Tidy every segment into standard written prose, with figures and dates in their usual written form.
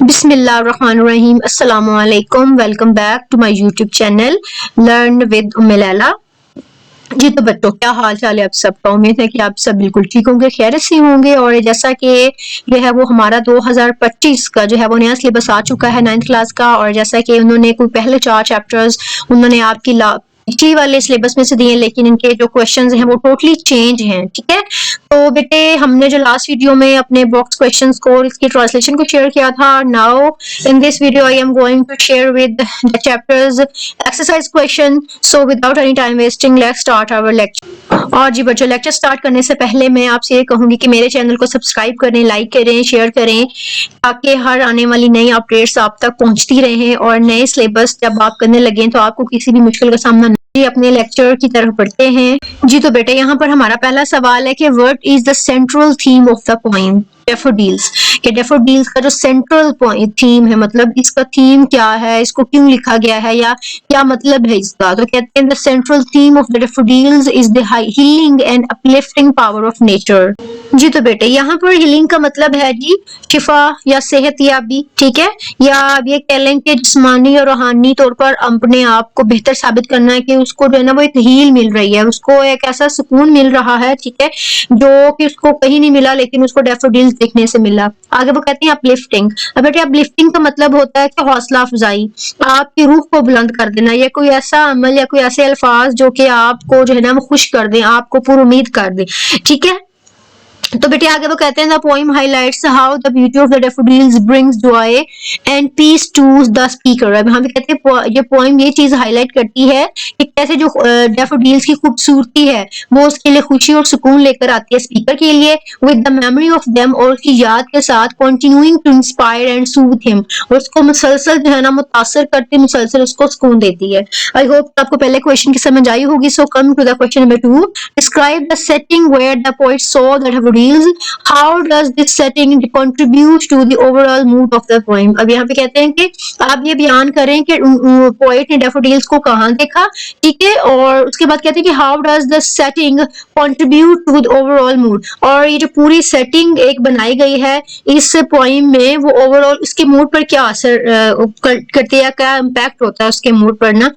बिस्मिल्लाहिर्रहमानिर्रहीम अस्सलामुअलैकुम। Welcome back to my YouTube channel learn with Umme Laila. जी तो बच्चों, क्या हाल चाल है आप सबका। उम्मीद है कि आप सब बिल्कुल ठीक होंगे, खैरियत से होंगे। और जैसा कि जो है वो हमारा 2025 का जो है वो नया सिलेबस आ चुका है 9th क्लास का। और जैसा कि उन्होंने कोई पहले 4 चैप्टर्स उन्होंने आपकी पिछली वाले सिलेबस में से दिए, लेकिन इनके जो क्वेश्चंस हैं वो टोटली चेंज हैं। ठीक है, तो बेटे हमने जो लास्ट वीडियो में अपने बॉक्स क्वेश्चंस को और इसकी ट्रांसलेशन को शेयर किया था, now in this video I am going to share with the chapters exercise question. So without any time wasting let's start our lecture. और जी बच्चों, लेक्चर स्टार्ट करने से पहले मैं आपसे ये कहूंगी कि मेरे चैनल को सब्सक्राइब करें, लाइक करें, शेयर करें, ताकि हर आने वाली नई अपडेट्स आप तक पहुंचती रहें। और नए सिलेबस जब आप करने लगे तो आपको किसी भी मुश्किल का सामना नहीं। अपने लेक्चर की तरफ बढ़ते हैं। जी तो बेटे, यहाँ पर हमारा पहला सवाल है कि what is the central theme of the poem daffodils. कि डैफोडिल्स का जो सेंट्रल थीम है, मतलब इसका थीम क्या है, इसको क्यों लिखा गया है, या क्या मतलब है इसका। तो कहते हैं the central theme of the daffodils is the healing and uplifting power of nature. जी तो बेटे, यहाँ पर हीलिंग का मतलब है जी शिफा या सेहत याबी। ठीक है, या आप ये कह लें कि जिस्मानी और रूहानी तौर पर अपने आप को बेहतर साबित करना है कि उसको जो है ना वो एक हील मिल रही है, उसको एक ऐसा सुकून मिल रहा है। ठीक है, जो कि उसको कहीं नहीं मिला लेकिन उसको डैफोडिल्स देखने से मिला। आगे वो कहते हैं अपलिफ्टिंग। अब बेटे अपलिफ्टिंग का मतलब होता है कि हौसला अफजाई, आपकी रूह को बुलंद कर देना, या कोई ऐसा अमल या कोई ऐसे अल्फाज जो कि आपको जो है ना वो खुश कर दे, आपको पूरी उम्मीद कर दे। ठीक है, तो बेटे आगे वो कहते हैं the poem highlights how the beauty of the daffodils brings joy and peace to the speaker. अब हम कहते हैं ये पोएम ये चीज हाईलाइट करती है कि कैसे जो डैफोडिल्स की खूबसूरती है वो उसके लिए खुशी और सुकून लेकर आती है स्पीकर के लिए, with the memory of them, और उसकी याद के साथ continuing to inspire and soothe him, और उसको मुसलसल जो है ना मुतासर करती, मुसलसल उसको सुकून देती है। आई होप आपको पहले क्वेश्चन की समझ आई होगी। So come to the question number 2, describe the setting where the poet saw the daffodils. How does this setting contribute to the overall mood of the poem? अब यहाँ पे कहते हैं कि आप ये बयान करें कि पोएट ने डैफोडिल्स को कहाँ देखा। ठीक है, और उसके बाद कहते हैं कि how does the setting contribute to the overall mood, और ये जो पूरी सेटिंग एक बनाई गई है इस पोएम में वो ओवरऑल उसके मूड पर क्या असर करती है, क्या इम्पैक्ट होता है उसके मूड पर ना।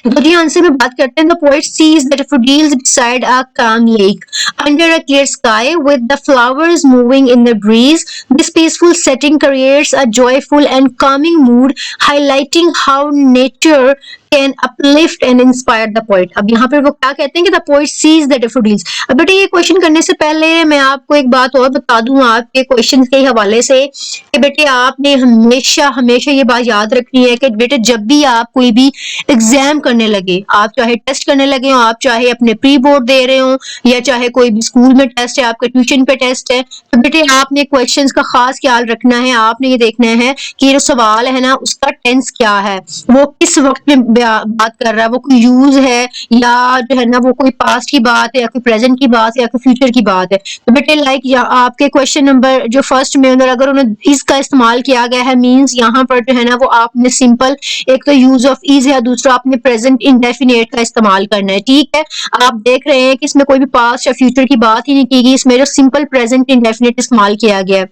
तो जी आंसर में बात करते हैं। The poet sees the daffodils beside a calm lake under a clear sky with the flowers moving in the breeze. This peaceful setting creates a joyful and calming mood, highlighting how nature can uplift and inspire the poet. अब यहाँ पर वो क्या कहते हैं कि the poet sees the daffodils। अब बेटे ये क्वेश्चन करने से पहले मैं आपको एक बात और बता दूं आपके क्वेश्चन के हवाले से कि बेटे आपने हमेशा हमेशा ये बात याद रखनी है कि बेटे जब भी आप कोई भी एग्जाम करने लगे, आप चाहे टेस्ट करने लगे हो, आप चाहे अपने प्री बोर्ड दे रहे हो, या चाहे कोई भी स्कूल में टेस्ट है, आपका ट्यूशन पे टेस्ट है, तो बेटे आपने क्वेश्चंस का खास ख्याल रखना है। आपने ये देखना है कि ये जो सवाल है ना उसका टेंस क्या है, वो किस वक्त में बात कर रहा है, वो कोई यूज है या जो है ना वो कोई पास्ट की बात है, या कोई प्रेजेंट की बात है, या कोई फ्यूचर की बात है। तो बेटे लाइक आपके क्वेश्चन नंबर जो फर्स्ट में अगर उन्होंने इसका इस्तेमाल किया गया है, मींस यहाँ पर जो है ना वो आपने सिंपल एक तो यूज ऑफ इज है, दूसरा आपने प्रेजेंट इंडेफिनिट का इस्तेमाल करना है। ठीक है, आप देख रहे हैं कि इसमें कोई भी पास्ट या फ्यूचर की बात ही नहीं की गई, इसमें जो सिंपल प्रेजेंट इंडेफिनिट इस्तेमाल किया गया है।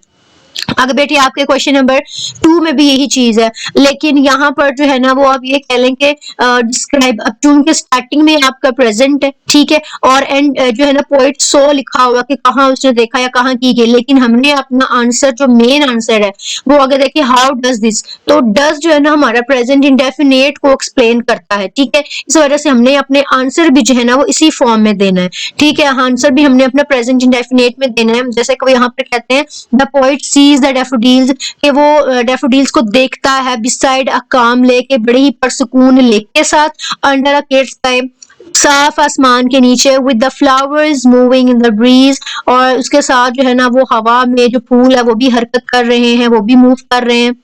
अगर बेटे आपके क्वेश्चन नंबर 2 में भी यही चीज है, लेकिन यहाँ पर जो है ना वो आप ये कह लें कि डिस्क्राइब, अब चूंकि स्टार्टिंग में आपका प्रेजेंट है, ठीक है, और एंड जो है ना पोएट सो लिखा हुआ कि कहाँ उसने देखा या कहाँ की गई, लेकिन हमने अपना आंसर जो मेन आंसर है वो अगर देखिए हाउ डज दिस, तो डज जो है ना हमारा प्रेजेंट इंडेफिनिट को एक्सप्लेन करता है। ठीक है, इस वजह से हमने अपने आंसर भी जो है ना वो इसी फॉर्म में देना है। ठीक है, आंसर भी हमने अपना प्रेजेंट इंडेफिनिट में देना है। जैसे कि यहाँ पर कहते हैं the poet sees the daffodils, कि वो डैफोडिल्स को देखता है बिसाइड अ काम लेक, बड़े ही परसुकून लेक के साथ, अंडर अ क्लियर स्काई, साफ आसमान के नीचे, with the flowers moving in the breeze, और उसके साथ जो है ना वो हवा में जो फूल है वो भी हरकत कर रहे हैं, वो भी मूव कर रहे हैं।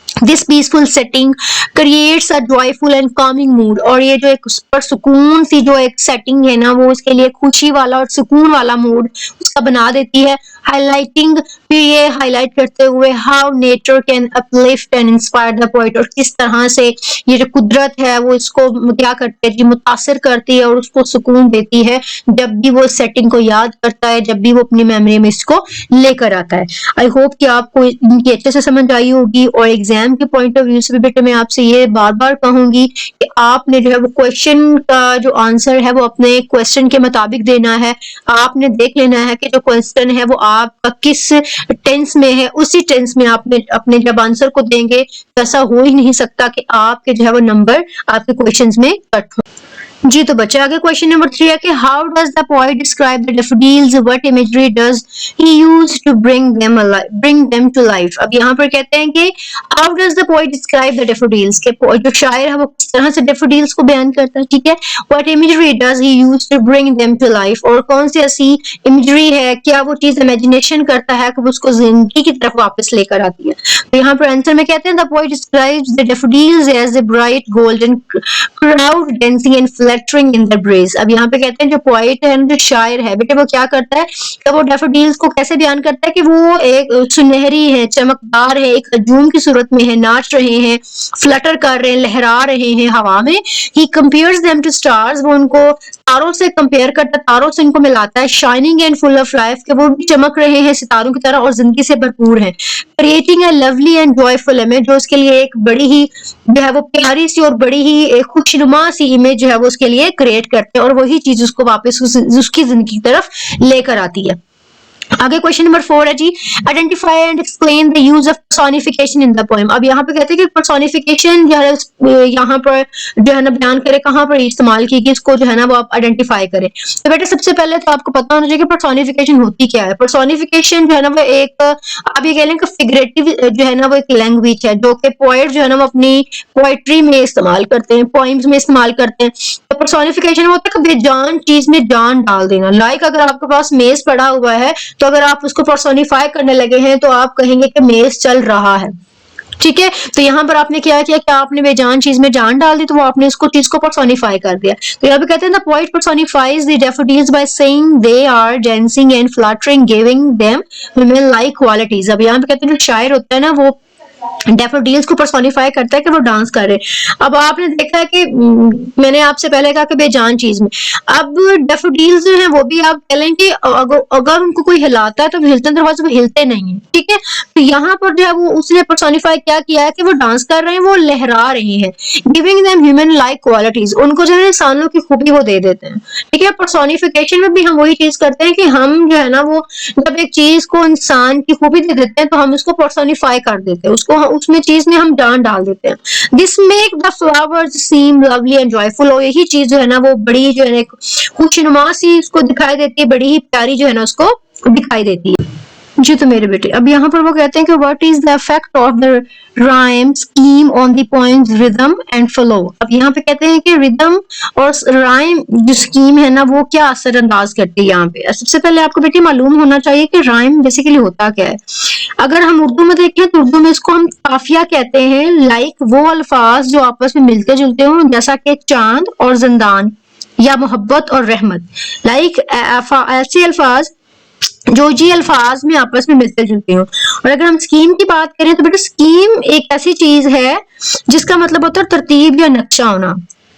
This peaceful setting creates a joyful and Kameng mood, और ये जो एक पर सुकून सी जो एक सेटिंग है ना वो उसके लिए खुशी वाला और सुकून वाला मूड उसका बना देती है। हाईलाइटिंग, फिर ये हाईलाइट करते हुए how nature can uplift and inspire the poet, और किस तरह से ये जो कुदरत है वो इसको क्या करती है, मुतासिर करती है और उसको सुकून देती है जब भी वो सेटिंग को याद करता है, जब भी वो अपनी मेमोरी में इसको लेकर आता है। आई होप कि आपको इनकी अच्छे से समझ आई होगी, और एग्जाम के पॉइंट ऑफ व्यू से भी बेटे मैं आपसे ये बार बार कहूंगी कि आपने जो है वो क्वेश्चन का जो आंसर है वो अपने क्वेश्चन के मुताबिक देना है। आपने देख लेना है कि जो क्वेश्चन है वो आपका किस टेंस में है, उसी टेंस में आपने अपने जब आंसर को देंगे तो ऐसा हो ही नहीं सकता कि आपके जो है वो नंबर आपके क्वेश्चंस में कट हो। जी तो बच्चे आगे क्वेश्चन नंबर 3 है कि how does the poet describe the daffodils, what imagery does he use to bring them to life. अब यहाँ पर कहते हैं कि how does the poet describe the daffodils, के जो शायर है वो किस तरह से डैफोडिल्स को बयान करता है, ठीक है। What imagery does he use to bring them to life, और कौन सी ऐसी इमेजरी है, क्या वो चीज इमेजिनेशन करता है कि वो उसको जिंदगी की तरफ वापस लेकर आती है। तो यहाँ पर आंसर में कहते हैं the poet describes the daffodils as the bright golden crowd dancing and fluttering in the breeze. अब यहाँ पे कहते हैं जो पोएट है, जो शायर है बेटे, वो क्या करता है कि वो डैफोडिल्स को कैसे बयान करता है कि वो एक सुनहरी है, चमकदार है, एक हजूम की सूरत में है, नाच रहे हैं, फ्लटर कर रहे हैं, लहरा रहे हैं हवा में। He compares them to stars, वो उनको तारों से कंपेयर करता है, तारों से इनको मिलाता है। Shining and full of life, के वो भी चमक रहे हैं सितारों की तरह और जिंदगी से भरपूर हैं। Creating a lovely and joyful image, जो उसके लिए एक बड़ी ही जो है वो प्यारी सी और बड़ी ही खुशनुमा सी इमेज जो है वो उसके लिए क्रिएट करते हैं, और वही चीज उसको वापस उसकी जिंदगी की तरफ लेकर आती है। आगे क्वेश्चन नंबर 4 है जी, identify and explain the use of personification in the poem. अब यहाँ पे कहते हैं कि पर्सोनिफिकेशन जो है यहाँ पर जो है ना बयान करे, कहाँ पर इस्तेमाल की, इसको जो है ना वो आप आइडेंटिफाई करें। तो बेटे सबसे पहले तो आपको पता होना चाहिए कि पर्सोनिफिकेशन होती क्या है। पर्सोनिफिकेशन जो है ना वो एक आप ये कह लें कि फिगरेटिव जो है ना वो एक लैंग्वेज है जो कि पोएट जो है ना वो अपनी पोएट्री में इस्तेमाल करते हैं, पोइम्स में इस्तेमाल करते हैं। तो पर्सोनिफिकेशन होता है कि बेजान चीज में जान डाल देना। लाइक अगर आपके पास मेज पड़ा हुआ है तो अगर आप उसको पर्सोनिफाई करने लगे हैं तो आप कहेंगे कि मेज चल रहा है, ठीक है। तो यहाँ पर आपने क्या किया कि आपने बेजान चीज में जान डाल दी, तो वो आपने उसको चीज को पर्सोनिफाई कर दिया। तो यहाँ पे कहते हैं the poet personifies the daffodils by saying they are dancing and fluttering giving them human like qualities. अब यहाँ पे कहते हैं जो शायर होता है ना वो डैफोडिल्स को पर्सोनिफाई करता है कि वो डांस कर रहे हैं। अब आपने देखा है कि मैंने आपसे पहले कहा कि बेजान चीज में, अब डैफोडिल्स जो हैं वो भी आप कह लें कि अगर उनको कोई हिलाता है तो हिलते दरवाजे वो हिलते नहीं है, ठीक है। तो यहाँ पर जो है वो उसने पर्सोनिफाई क्या किया है कि वो डांस कर रहे हैं, वो लहरा रहे हैं। Giving them human like qualities, उनको जो है इंसानों की खूबी वो दे देते हैं, ठीक है। पर्सोनिफिकेशन में भी हम वही चीज करते हैं कि हम जो है ना वो जब एक चीज को इंसान की खूबी दे देते हैं तो हम उसको पर्सोनिफाई कर देते हैं, उसको उसमें चीज में हम जान डाल देते हैं। This make the flowers seem lovely and joyful, और यही चीज जो है ना वो बड़ी जो है ना खुशनुमा सी उसको दिखाई देती है, बड़ी ही प्यारी जो है ना उसको दिखाई देती है। जी तो मेरे बेटे अब यहाँ पर वो कहते हैं कि what is the effect of the rhyme scheme on the poems rhythm and flow. अब यहाँ पे कहते हैं कि रिदम और राइम जो स्कीम है ना वो क्या असर अंदाज करती है। यहाँ पे सबसे पहले आपको बेटे मालूम होना चाहिए कि राइम बेसिकली होता क्या है। अगर हम उर्दू में देखें तो उर्दू में इसको हम काफिया कहते हैं। लाइक वो अल्फाज जो आपस में मिलते जुलते हों, जैसा कि चांद और जिंदान या मोहब्बत और रहमत। लाइक ऐसे अल्फाज जो जी अल्फाज में आपस में मिलते जुलते हो। और अगर हम स्कीम की बात करें तो बेटा स्कीम एक ऐसी चीज है जिसका मतलब होता है तरतीब या नक्शा होना,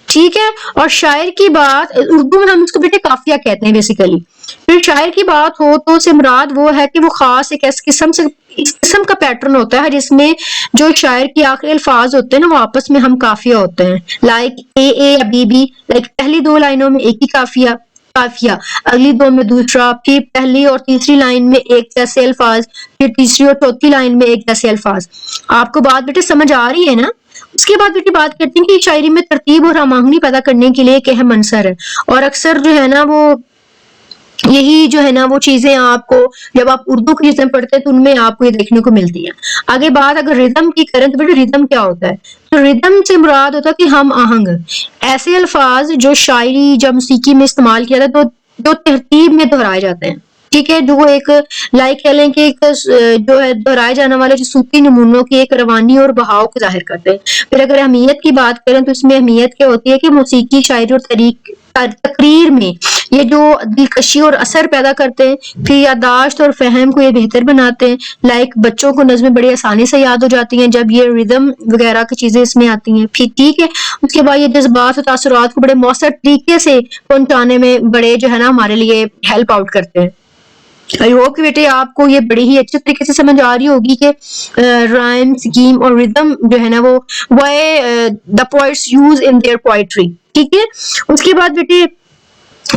ठीक है। और शायर की बात, उर्दू में हम इसको बेटे काफिया कहते हैं बेसिकली। फिर शायर की बात हो तो उससे मुराद वो है कि वो खास एक इस किस्म का पैटर्न होता है जिसमें जो शायर की आखिरी अल्फाज होते हैं ना वो आपस में हम काफिया होते हैं। लाइक ए या बी, लाइक पहली दो लाइनों में एक ही काफिया, अगली दो में दूसरा, फिर पहली और तीसरी लाइन में एक जैसे अल्फाज, फिर तीसरी और चौथी लाइन में एक जैसे अल्फाज। आपको बात बेटे समझ आ रही है ना। उसके बाद बेटी बात करते हैं कि शायरी में तरतीब और हमांगनी पैदा करने के लिए एक अहम अंसर है, और अक्सर जो है ना वो यही जो है ना वो चीजें आपको जब आप उर्दू की चीजें पढ़ते हैं तो उनमें आपको ये देखने को मिलती है। आगे बात अगर रिदम की करें तो बेटे रिदम क्या होता है, तो रिदम से मुराद होता है कि हम आहंग, ऐसे अल्फाज जो शायरी जब मौसीकी में इस्तेमाल किया जाता है तो जो तरतीब में दोहराए जाते हैं, ठीक है। जो एक लाइक कह लें कि एक जो है दोहराए जाने वाले जो सूफी नमूनों की एक रवानी और बहाव को जाहिर करते हैं। फिर अगर अहमियत की बात करें तो इसमें अहमियत क्या होती है कि मौसीकी, शायरी और तकरीर में ये जो दिलकशी और असर पैदा करते हैं, फिर यादाश्त और फहम को ये बेहतर बनाते हैं। लाइक बच्चों को नज़में बड़ी आसानी से याद हो जाती हैं जब ये रिदम वगैरह की चीजें इसमें आती हैं। फिर ठीक है, उसके बाद ये जज्बात और तासुरात को बड़े मौसर तरीके से पहुंचाने में बड़े जो है ना हमारे लिए हेल्प आउट करते हैं। आई होप कि बेटे आपको ये बड़ी ही अच्छे तरीके से समझ आ रही होगी कि राइम, स्कीम और रिदम जो है ना वो why the poets use in their poetry. ठीक है, उसके बाद बेटे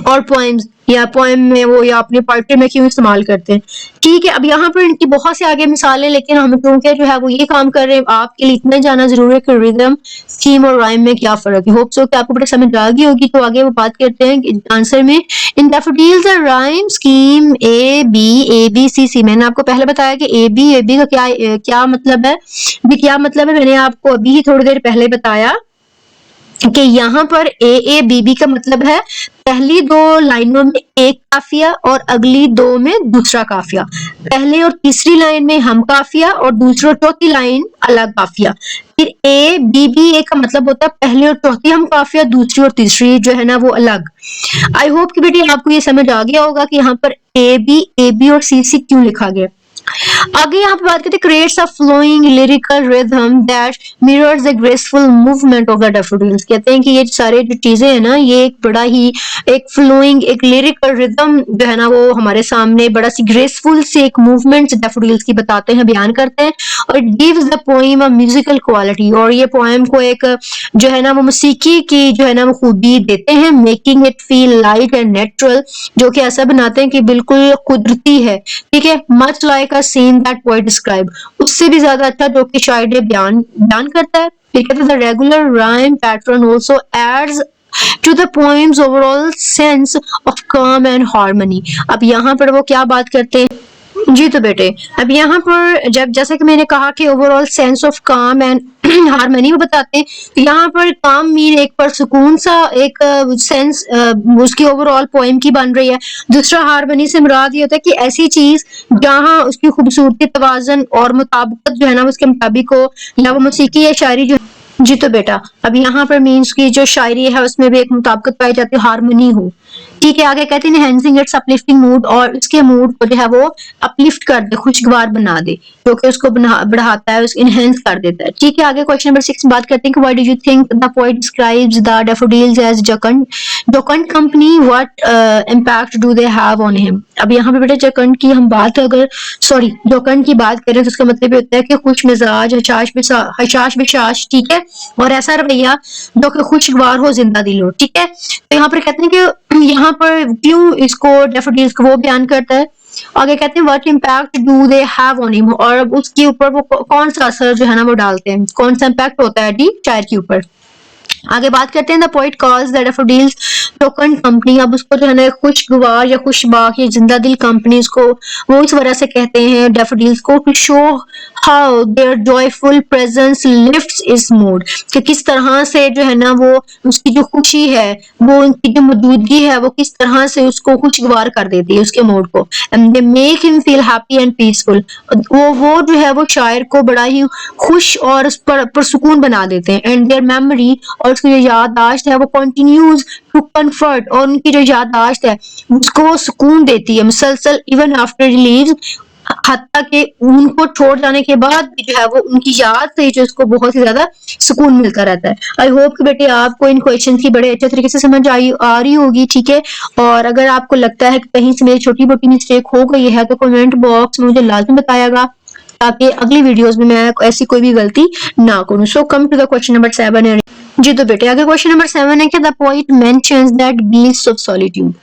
और पोएम्स या पोएम में वो या अपनी पोएट्री में क्यों इस्तेमाल करते हैं। ठीक है, अब यहाँ पर इनकी बहुत से आगे मिसालें, लेकिन हम क्योंकि जो है वो ये काम कर रहे हैं, आपके लिए इतना जाना जरूरी है कि रिदम, स्कीम और राइम में क्या फर्क है। होप सो कि आपको बड़ा समझ आ गई होगी। तो आगे वो बात करते हैं आंसर में। In daffodils are rhyme, scheme A B C. मैंने आपको पहले बताया कि ए बी का क्या मतलब है। क्या मतलब है मैंने आपको अभी ही थोड़ी देर पहले बताया कि यहाँ पर ए बी का मतलब है पहली दो लाइनों में एक काफिया और अगली दो में दूसरा काफिया। पहले और तीसरी लाइन में हम काफिया और दूसरी और चौथी लाइन अलग काफिया। फिर ए बी का मतलब होता है पहली और चौथी हम काफिया, दूसरी और तीसरी जो है ना वो अलग। आई होप कि बेटी आपको ये समझ आ गया होगा कि यहाँ पर ए बी और सी क्यों लिखा गया। आगे यहाँ पे बात करते हैं creates a flowing lyrical rhythm that mirrors the graceful movement of the daffodils. कहते हैं कि ये सारे जो चीजें हैं ना ये एक बड़ा ही एक फ्लोइंग एक लिरिकल रिदम जो है ना वो हमारे सामने बड़ा सी ग्रेसफुल से एक मूवमेंट डैफोडिल्स की बताते हैं, बयान करते हैं। और it gives the poem a musical quality, और ये पोएम को एक जो है ना वो मौसीकी की जो है ना वो खूबी देते हैं, making it feel light and natural, जो कि ऐसा बनाते हैं कि बिल्कुल कुदरती है। ठीक है, much like a seen that poet describe, उससे भी ज्यादा अच्छा जो कि शायर ने बयान करता है। ठीक है, the regular rhyme pattern also aids to the poem's overall sense of calm and harmony। अब यहाँ पर वो क्या बात करते हैं जी। तो बेटे अब यहाँ पर जब जैसे कि मैंने कहा कि ओवरऑल सेंस ऑफ काम एंड हारमोनी में बताते हैं, तो यहाँ पर काम मीन एक पर सुकून सा एक सेंस उसकी ओवरऑल पोएम की बन रही है। दूसरा हारमोनी से मुराद ये होता है कि ऐसी चीज जहाँ उसकी खूबसूरती, तवाज़ुन और मुताबिकत जो है ना उसके मुताबिक हो, या वो मौसीकी या शायरी जो जी। तो बेटा अब यहाँ पर मीन्स की जो शायरी है उसमें भी एक मुताबिकत पाई जाती है, हारमोनी हो। ठीक है, आगे कहते हैं एनहांसिंग इट्स अपलिफ्टिंग मूड, और इसके मूड को जो है वो अपलिफ्ट कर दे, खुशगवार बना दे, जो कि उसको बढ़ाता है, उसको इनहेंस कर देता है। ठीक है, आगे क्वेश्चन नंबर 6 में बात करते हैं कि why do you think the poet describes the daffodils as jocund company, what impact do they have on him. अब यहाँ पे बेटा जोकंड की हम बात जोकंड की बात करें तो उसका मतलब ये होता है कि खुश मिजाज, हशाश बिशाश, ठीक है, और ऐसा रवैया जो कि खुशगवार हो, जिंदा दिल हो। ठीक है, तो यहाँ पर कहते हैं कि यहाँ पर क्यों इसको डैफोडिल्स को वो बयान करता है। आगे कहते हैं what impact do they have on him, और उसके ऊपर वो कौन सा असर जो है ना वो डालते हैं, कौन सा इम्पैक्ट होता है डी शायर के ऊपर। आगे बात करते हैं the poet calls the daffodils जोकंड company. अब उसको जो है ना खुशगवार या खुशबाक या जिंदा दिल कंपनी को वो इस वजह से कहते हैं डैफोडिल्स को, to show how their joyful presence lifts its mood, कि किस तरह से जो है ना वो उसकी जो खुशी है, वो उनकी जो मौजूदगी है वो किस तरह से उसको खुशगवार कर देती है, उसके मूड को। And they make him feel happy and peaceful, वो जो है वो शायर को बड़ा ही खुश और परसुकून बना देते हैं। एंड देयर मेमोरी, और उसकी जो याददाश्त है वो कंटिन्यूज टू कंफर्ट, और उनकी जो याददाश्त है उसको सुकून देती है मुसलसल, इवन आफ्टर रिलीज, हत्ता के उनको छोड़ जाने के बाद भी जो है वो उनकी याद से जो उसको बहुत ही ज्यादा सुकून मिलता रहता है। आई होप कि बेटे आपको इन क्वेश्चन की बड़े अच्छे तरीके से समझ आ रही होगी। ठीक है, और अगर आपको लगता है कि कहीं से मेरी छोटी मोटी मिस्टेक हो गई है तो कमेंट बॉक्स में मुझे लाजमी बताएगा, ताकि अगली वीडियोस में मैं ऐसी कोई भी गलती ना करूं। So come to the question number 7 जी। तो बेटे आगे क्वेश्चन नंबर 7 है कि the poet mentions that bliss of solitude,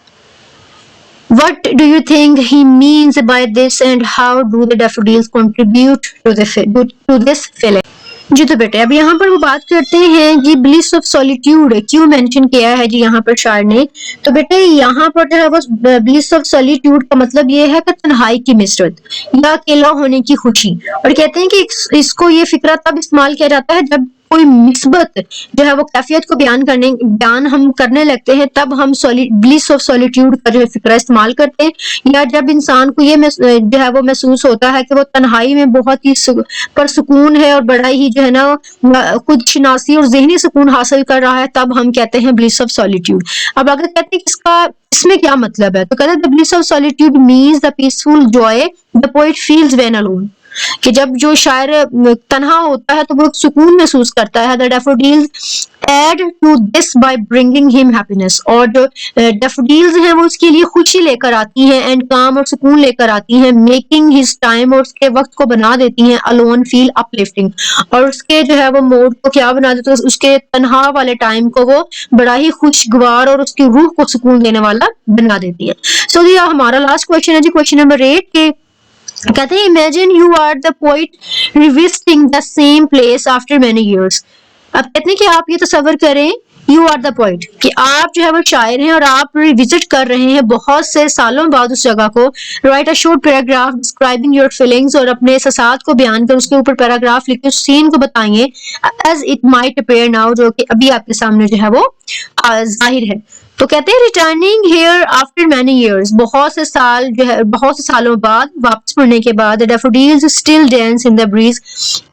what do you think he means by this and how do the daffodils contribute to this feeling। जी। तो बेटे अब यहाँ पर वो बात करते हैं जी ब्लिस ऑफ सॉलिट्यूड क्यों मेंशन किया है जी यहाँ पर शायर ने। तो बेटे यहाँ पर जो है वो ब्लिस ऑफ सॉलिट्यूड का मतलब ये है कि तन्हाई की मिसरत या अकेला होने की खुशी, और कहते हैं कि इसको ये फिक्रा तब इस्तेमाल किया जाता है जब कोई मिस्बत जो है वो कैफियत को बयान हम करने लगते हैं, तब हम ब्लिस ऑफ सॉलिट्यूड का जो है फिक्रा इस्तेमाल करते हैं। या जब इंसान को ये जो है वो महसूस होता है कि वो तन्हाई में बहुत ही परसुकून है और बड़ा ही जो है ना खुद शनासी और ज़हनी सुकून हासिल कर रहा है, तब हम कहते हैं ब्लिस ऑफ सॉलिट्यूड। अब अगर कहते हैं कि इसमें क्या मतलब है, तो कहते हैं the bliss of solitude means the peaceful Joy the poet feels when alone, कि जब जो शायर तन्हा होता है तो वो सुकून महसूस करता है। The daffodils add to this by bringing him happiness, और जो डैफोडिल्स हैं वो उसके लिए खुशी लेकर आती हैं एंड काम और सुकून लेकर आती हैं, मेकिंग हिज टाइम, और उसके वक्त को बना देती हैं अलोन फील अपलिफ्टिंग, और उसके जो है वो मूड को क्या बना देती है, उसके तन्हा वाले टाइम को वो बड़ा ही खुशगवार और उसकी रूह को सुकून देने वाला बना देती है। सो जी हमारा लास्ट क्वेश्चन है जी, क्वेश्चन नंबर 8 के कहते हैं imagine you are the poet revisiting the same place after many years. अब कहते हैं कि आप ये तस्वर करें, यू आर द पोइट, कि आप जो है वो शायर हैं और आप रिविजिट कर रहे हैं बहुत से सालों बाद उस जगह को। Right a short paragraph describing your feelings, और अपने एहसासात को बयान कर उसके ऊपर पैराग्राफ लिख के उस सीन को बताइए as it might appear now, जो कि अभी आपके सामने जो है वो जाहिर है। तो कहते हैं returning here after many years, बहुत से साल जो है बहुत से सालों बाद वापस मुड़ने के बाद, daffodils still dance in the breeze,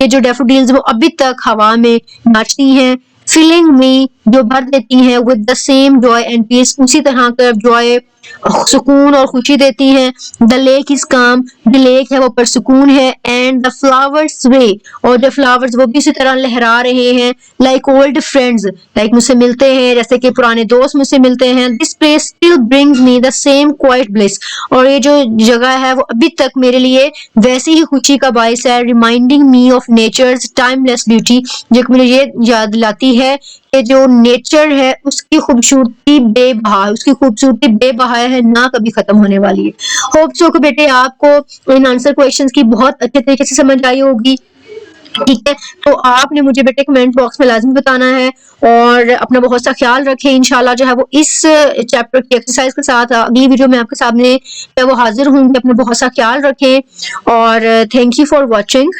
ये जो डैफोडिल्स वो अभी तक हवा में नाचती हैं, फिलिंग मी जो भर देती हैं with the same joy and peace, उसी तरह का जॉय सुकून और खुशी देती हैं। The lake is calm, the lake है वो परसुकून है, एंड द फ्लावर्स वे, और जो फ्लावर्स वो भी इसी तरह लहरा रहे हैं, लाइक ओल्ड फ्रेंड्स, लाइक मुझसे मिलते हैं जैसे कि पुराने दोस्त मुझसे मिलते हैं। This place still brings me the same quite bliss, और ये जो जगह है वो अभी तक मेरे लिए वैसी ही खुशी का बाइस है। Reminding me of nature's timeless beauty, जो मुझे ये याद दिलाती है कि जो नेचर है उसकी खूबसूरती बेबहा, उसकी खूबसूरती बेबहा है, ना कभी खत्म होने वाली है। होप सो कि बेटे आपको इन आंसर क्वेश्चंस की बहुत अच्छे तरीके से समझ आई होगी। ठीक है, तो आपने मुझे बेटे कमेंट बॉक्स में लाजमी बताना है, और अपना बहुत सा ख्याल रखें। इंशाल्लाह जो है वो इस चैप्टर की एक्सरसाइज के साथ अगली वीडियो में आपके सामने वो हाजिर होंगे। अपना बहुत सा ख्याल रखें, और थैंक यू फॉर वॉचिंग।